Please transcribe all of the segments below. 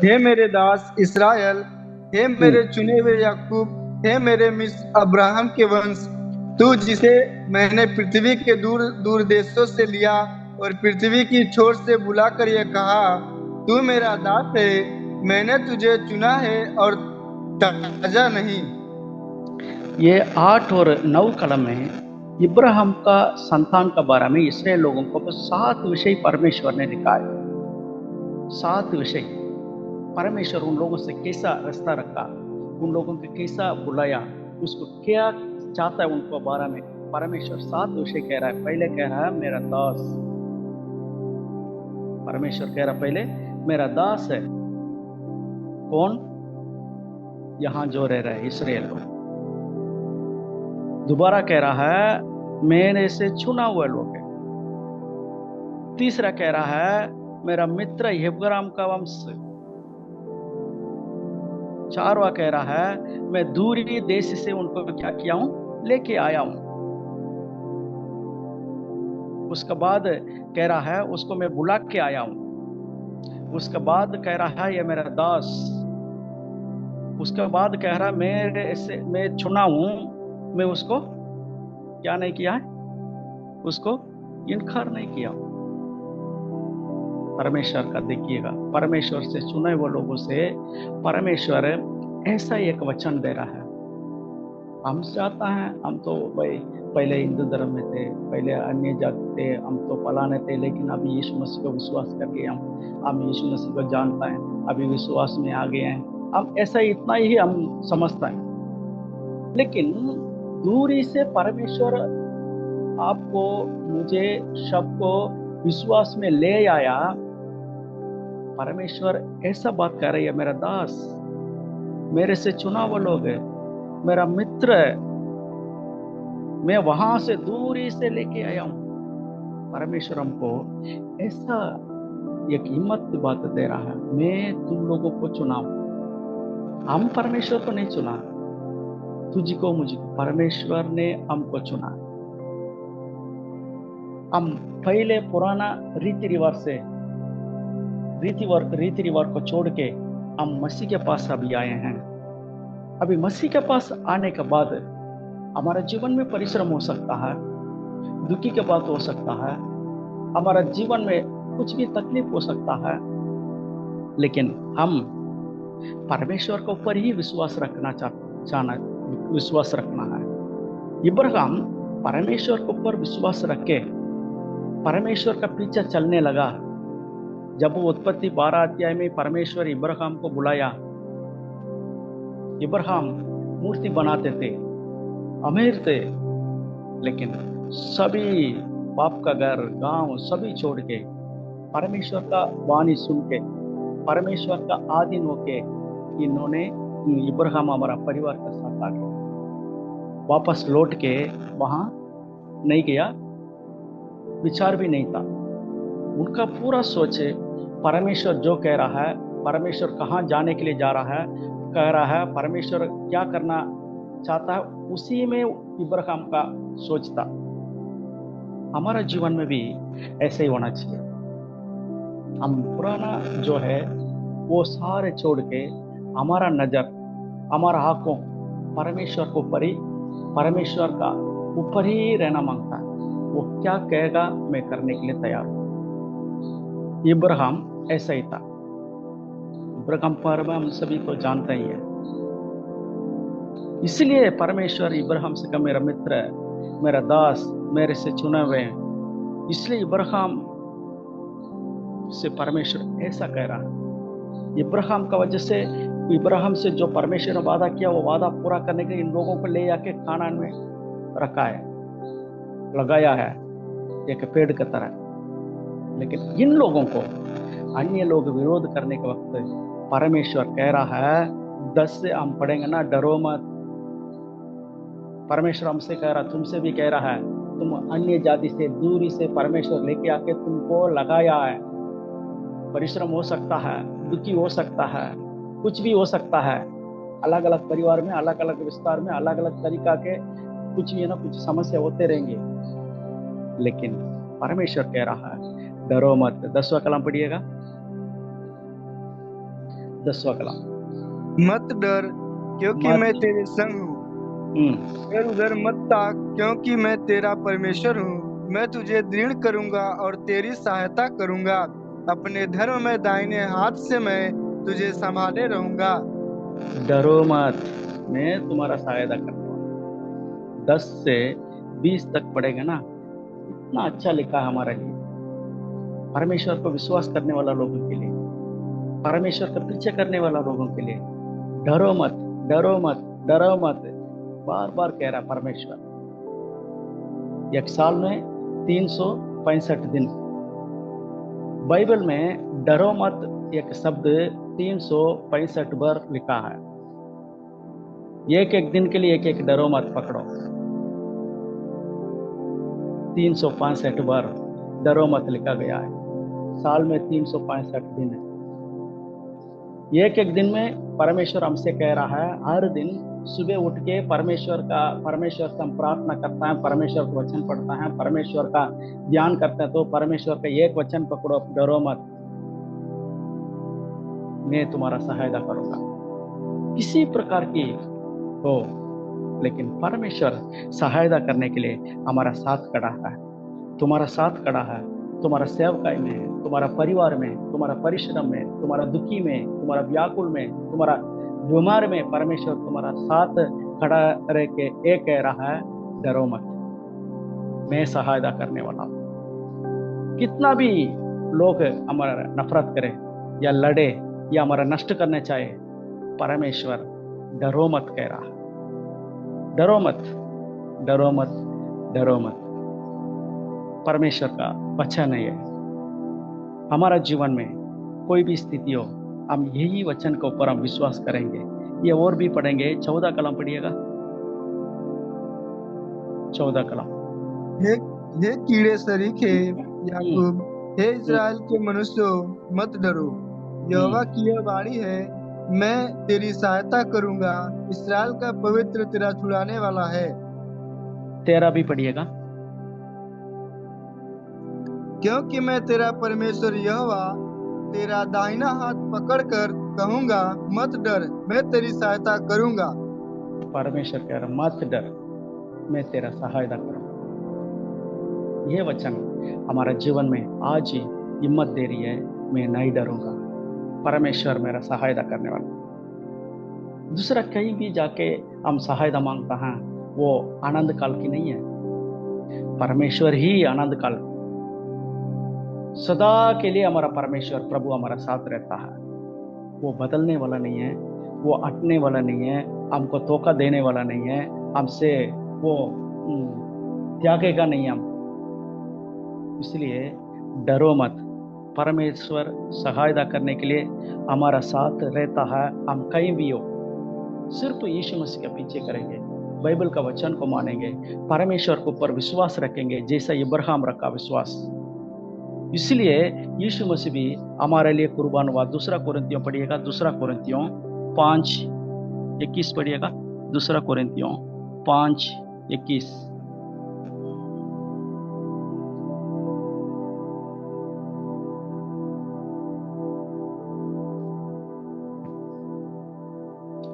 हे मेरे दास इसराइल, हे मेरे हम्म, चुने हुए याकूब, हे मेरे मिस्र अब्राहम के वंश, तू जिसे मैंने पृथ्वी के दूर दूर देशों से लिया और पृथ्वी की छोर से बुलाकर यह कहा, तू मेरा दास है, मैंने तुझे चुना है और ताजा नहीं। ये 8 और 9 कलम में इब्राहिम का संतान का बारे में इसराइल लोगों को बस 7 विषय परमेश्वर ने लिखा है। 7 विषय परमेश्वर उन लोगों से कैसा रास्ता रखा, उन लोगों को कैसा बुलाया, उसको क्या चाहता है उनको बारे में परमेश्वर 7 विषय कह रहा है। पहले कह रहा है मेरा दास, परमेश्वर कह रहा पहले मेरा दास है। कौन? यहां जो रह रहा है इसराइल लोग। दोबारा कह रहा है मेरे से चुना हुआ लोग है। तीसरा कह रहा है मेरा मित्र इब्राहिम का वंश। चारवा कह रहा है मैं दूरी देश से उनको क्या किया हूं, लेके आया हूं। उसके बाद कह रहा है उसको मैं बुला के आया हूं। उसके बाद कह रहा है ये मेरा दास। उसके बाद कह रहा है मेरे से मैं चुना हूं, मैं उसको क्या नहीं किया है, उसको इनकार नहीं किया। परमेश्वर का देखिएगा, परमेश्वर से चुने हुए लोगों से परमेश्वर ऐसा एक वचन दे रहा है। हम चाहता है हम तो भाई पहले हिंदू धर्म में थे, पहले अन्य जाति थे, हम तो फलाने थे, लेकिन अभी यीशु मसीह को विश्वास करके हम यीशु मसीह को जानता है, अभी विश्वास में आ गए हैं। हम ऐसा इतना ही हम समझता है। लेकिन दूरी से परमेश्वर आपको, मुझे, सबको विश्वास में ले आया। परमेश्वर ऐसा बात कर रही है, मेरा दास, मेरे से चुना हुआ लोग है, मेरा मित्र है, मैं वहां से दूरी से लेके आया हूं। परमेश्वर हमको ऐसा एक हिम्मत की बात दे रहा है, मैं तुम लोगों को चुना हूं। हम परमेश्वर को नहीं चुना, तुझको मुझको परमेश्वर ने हमको चुना। हम पहले पुराना रीति रिवाज से रीति रिवाज को छोड़ के हम मसीह के पास अभी आए हैं। अभी मसीह के पास आने के बाद हमारा जीवन में परिश्रम हो सकता है, दुखी के बात हो सकता है, हमारा जीवन में कुछ भी तकलीफ हो सकता है, लेकिन हम परमेश्वर के ऊपर ही विश्वास रखना चाहना, विश्वास रखना है। इब्राहिम परमेश्वर के ऊपर विश्वास रख के परमेश्वर का पीछे चलने लगा। जब वो उत्पत्ति 12 अध्याय में परमेश्वर इब्राहिम को बुलाया, इब्राहिम मूर्ति बनाते थे, अमीर थे, लेकिन सभी बाप का घर गांव सभी छोड़ के परमेश्वर का वाणी सुन के, परमेश्वर का आधीन होके इन्होंने, इब्राहिम हमारा परिवार का साथ आ गया, वापस लौट के वहां नहीं गया, विचार भी नहीं था। उनका पूरा सोच है परमेश्वर जो कह रहा है, परमेश्वर कहाँ जाने के लिए जा रहा है, कह रहा है परमेश्वर क्या करना चाहता है, उसी में इब्राहिम का सोच था। हमारा जीवन में भी ऐसे ही होना चाहिए। हम पुराना जो है वो सारे छोड़ के हमारा नजर, हमारा आंखों परमेश्वर को ऊपर ही, परमेश्वर का ऊपर ही रहना मांगता है। वो क्या कहेगा मैं करने के लिए तैयार हूं। इब्राहिम ऐसा ही था। इब्राहिम पर हम सभी को जानते ही है। इसलिए परमेश्वर इब्राहिम से कहा मेरा मित्र है, मेरा दास, मेरे से चुने हुए हैं। इसलिए इब्राहिम से परमेश्वर ऐसा कह रहा है। इब्राहिम का वजह से, इब्राहिम से जो परमेश्वर ने वादा किया वो वादा पूरा करने के लिए इन लोगों को ले आके कानान में रखा है, लगाया है एक पेड़ की तरह। लेकिन इन लोगों को अन्य लोग विरोध करने के वक्त परमेश्वर कह रहा है 10 से हम पढ़ेंगे ना, डरो मत। परमेश्वर हमसे कह रहा, तुमसे भी कह रहा है, तुम अन्य जाति से दूरी से परमेश्वर लेके आके तुमको लगाया है। परिश्रम हो सकता है, दुखी हो सकता है, कुछ भी हो सकता है। अलग अलग परिवार में, अलग अलग विस्तार में, अलग अलग तरीका के कुछ भी ना कुछ समस्या होते रहेंगे, लेकिन परमेश्वर कह रहा है डरो मत। 10वां कलम पढ़िएगा। 10वां कलाम। मत डर क्योंकि मत मैं तेरे संग हूँ। इधर उधर मत ताक क्योंकि मैं तेरा परमेश्वर हूँ। मैं तुझे दृढ़ करूंगा और तेरी सहायता करूंगा। अपने धर्म में दाहिने हाथ से मैं तुझे संभाले रहूंगा। डरो मत, मैं तुम्हारा सहायता करने वाला। 10 से 20 तक पढ़ेगा ना, इतना अच्छा लिखा है हमारे लिए, परमेश्वर को विश्वास करने वाला लोगों के लिए, परमेश्वर का पीछे करने वाला लोगों के लिए। डरो मत, डरो मत, डरो मत, बार बार कह रहा परमेश्वर। एक साल में 365 दिन, बाइबल में डरो मत एक शब्द 365 बार लिखा है। एक एक दिन के लिए एक एक डरो मत पकड़ो। 365 बार डरो मत लिखा गया है। साल में 365 दिन है। एक एक दिन में परमेश्वर हमसे कह रहा है, हर दिन सुबह उठ के परमेश्वर से हम प्रार्थना करता है, परमेश्वर का वचन पढ़ता है, परमेश्वर का ध्यान करते हैं, तो परमेश्वर का एक वचन पकड़ो, डरो मत, मैं तुम्हारा सहायता करूंगा। किसी प्रकार की हो, लेकिन परमेश्वर सहायता करने के लिए हमारा साथ खड़ा है। तुम्हारा साथ खड़ा है, तुम्हारा सेवकाई में, तुम्हारा परिवार में, तुम्हारा परिश्रम में, तुम्हारा दुखी में, तुम्हारा व्याकुल में, तुम्हारा बीमार में परमेश्वर तुम्हारा साथ खड़ा रह के एक कह रहा है, डरो मत, मैं सहायता करने वाला हूं। कितना भी लोग हमारा नफरत करे या लड़े या हमारा नष्ट करना चाहे, परमेश्वर डरो मत कह रहा है। डरो मत, डरो मत, डरो मत। परमेश्वर का वचन है। हमारा जीवन में कोई भी स्थिति हो, हम यही वचन के ऊपर हम विश्वास करेंगे। ये और भी पढ़ेंगे। 14 कलम पढ़िएगा, 14 कलम। हे हे कीड़े सरीखे याकूब, हे इज़राइल के मनुष्यों, मत डरो। यहोवा की यह वाणी है, मैं तेरी सहायता करूंगा। इस्राएल का पवित्र तेरा छुड़ाने वाला है। 13 भी पढ़िएगा। क्योंकि मैं तेरा परमेश्वर यहोवा तेरा दाहिना हाथ पकड़कर कहूंगा, मत डर, मैं तेरी सहायता करूंगा। परमेश्वर कह रहा, मत डर, मैं तेरा सहायता करूंगा। यह वचन हमारा जीवन में आज ही हिम्मत दे रही है, मैं नहीं डरूंगा, परमेश्वर मेरा सहायता करने वाला। दूसरा, कहीं भी जाके हम सहायता मांगता हैं, वो आनंद काल की नहीं है। परमेश्वर ही आनंद काल, सदा के लिए हमारा परमेश्वर प्रभु हमारा साथ रहता है। वो बदलने वाला नहीं है, वो हटने वाला नहीं है, हमको धोखा देने वाला नहीं है, हमसे वो त्यागेगा नहीं हमको। इसलिए डरो मत, परमेश्वर सहायता करने के लिए हमारा साथ रहता है। हम कहीं भी हो, सिर्फ यीशु मसीह के पीछे करेंगे, बाइबल का वचन को मानेंगे, परमेश्वर के ऊपर विश्वास रखेंगे, जैसा इब्राहिम रखा विश्वास। इसलिए यीशु मसीह भी हमारे लिए कुर्बान हुआ। 2 कोरिन्थियों पढ़िएगा, 2 कोरिन्थियों 5:21 पढ़िएगा, 2 कोरिन्थियों 5:21।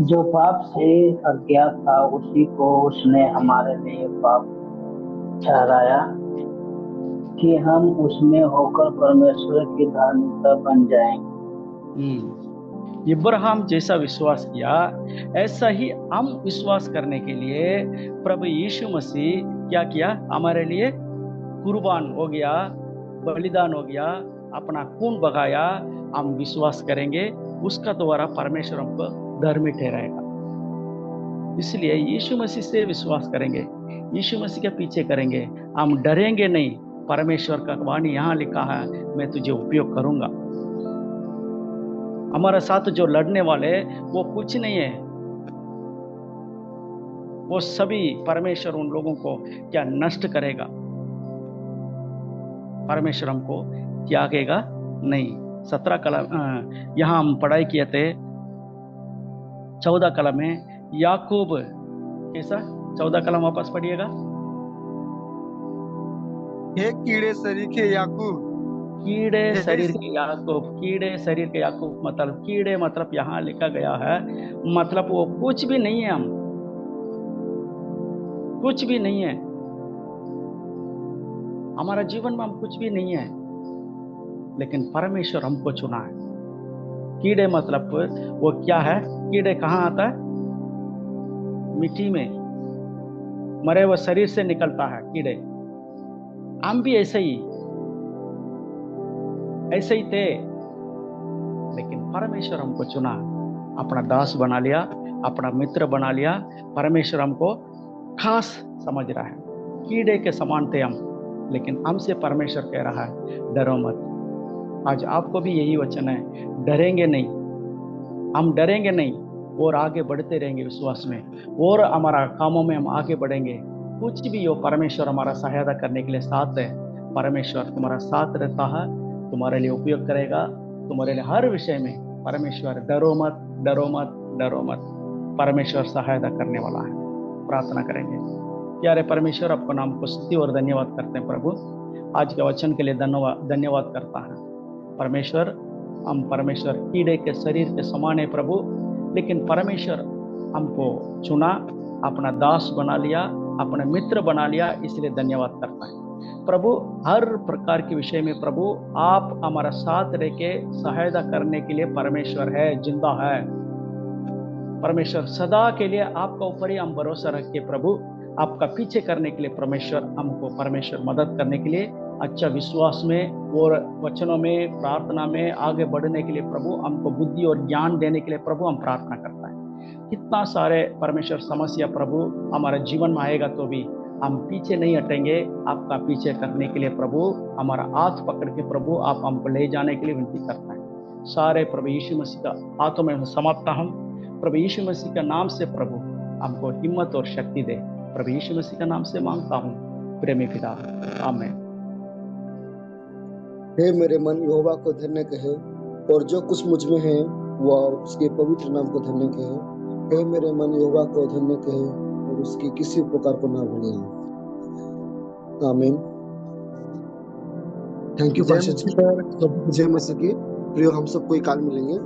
जो पाप से अज्ञात था उसी को उसने हमारे लिए पाप ठहराया कि हम उसमें होकर परमेश्वर की धार्मिकता बन जाएं। इब्राहिम जैसा विश्वास किया, ऐसा ही हम विश्वास करने के लिए प्रभु यीशु मसीह क्या किया, हमारे लिए कुर्बान हो गया, बलिदान हो गया, अपना खून बगाया। हम विश्वास करेंगे, उसका द्वारा परमेश्वर हमको धर्मी ठहराएगा। इसलिए यीशु मसीह से विश्वास करेंगे, यीशु मसीह के पीछे करेंगे, हम डरेंगे नहीं। परमेश्वर का वाणी यहाँ लिखा है, मैं तुझे उपयोग करूंगा। हमारे साथ जो लड़ने वाले वो कुछ नहीं है, वो सभी परमेश्वर उन लोगों को क्या नष्ट करेगा, परमेश्वर हमको त्यागेगा नहीं। 17 कलम यहाँ हम पढ़ाई किए थे। 14 कलम में याकूब कैसा, 14 कलम वापस पढ़िएगा। हे कीड़े सरीखे याकूब, कीड़े हे शरीर के याकूब, कीड़े शरीर के याकूब मतलब कीड़े मतलब यहाँ लिखा गया है, मतलब वो कुछ भी नहीं है, हम कुछ भी नहीं है, हमारा जीवन में हम कुछ भी नहीं है, लेकिन परमेश्वर हमको चुना है। कीड़े मतलब वो क्या है? कीड़े कहाँ आता है? मिट्टी में, मरे हुए शरीर से निकलता है कीड़े। हम भी ऐसे ही थे, लेकिन परमेश्वर हमको चुना, अपना दास बना लिया, अपना मित्र बना लिया। परमेश्वर हमको खास समझ रहा है। कीड़े के समान थे हम, लेकिन हमसे परमेश्वर कह रहा है डरो मत। आज आपको भी यही वचन है, डरेंगे नहीं, हम डरेंगे नहीं और आगे बढ़ते रहेंगे विश्वास में, और हमारा कामों में हम आगे बढ़ेंगे। कुछ भी हो, परमेश्वर हमारा सहायता करने के लिए साथ है। परमेश्वर तुम्हारा साथ रहता है, तुम्हारे लिए उपयोग करेगा, तुम्हारे लिए हर विषय में। परमेश्वर डरो मत, डरो मत, डरो मत, परमेश्वर सहायता करने वाला है। प्रार्थना करेंगे। प्यारे परमेश्वर, आपको नाम को स्तुति और धन्यवाद करते हैं प्रभु, आज के वचन के लिए धन्यवाद करता है परमेश्वर। हम परमेश्वर कीड़े के शरीर के समान है प्रभु, लेकिन परमेश्वर हमको चुना, अपना दास बना लिया, अपना मित्र बना लिया, इसलिए धन्यवाद करता है प्रभु। हर प्रकार के विषय में प्रभु आप हमारा साथ रह के सहायता करने के लिए परमेश्वर है, जिंदा है परमेश्वर। सदा के लिए आपका ऊपर ही हम भरोसा रख के प्रभु आपका पीछे करने के लिए परमेश्वर हमको परमेश्वर मदद करने के लिए, अच्छा विश्वास में और वचनों में प्रार्थना में आगे बढ़ने के लिए प्रभु हमको बुद्धि और ज्ञान देने के लिए प्रभु हम प्रार्थना करता है। कितना सारे परमेश्वर समस्या प्रभु हमारे जीवन में आएगा तो भी हम पीछे नहीं हटेंगे, आपका पीछे करने के लिए प्रभु हमारा हाथ पकड़ के प्रभु आप हमको ले जाने के लिए विनती करता है। सारे प्रभु यीशु मसीह का हाथों में समाप्ता हूँ प्रभु यीशु मसीह का नाम से प्रभु हमको हिम्मत और शक्ति दे, प्रभु यीशु मसीह का नाम से मांगता हूँ प्रेमी पिता, आमीन। हे मेरे मन यहोवा को धन्य कहे, और जो कुछ मुझ में है वह उसके पवित्र नाम को धन्य कहे। हे मेरे मन यहोवा को धन्य कहे, और उसकी किसी उपकार को ना भूले। आमीन। थैंक यू पास्टर जी। जय मसीह की प्रियो, हम सबको काल मिलेंगे।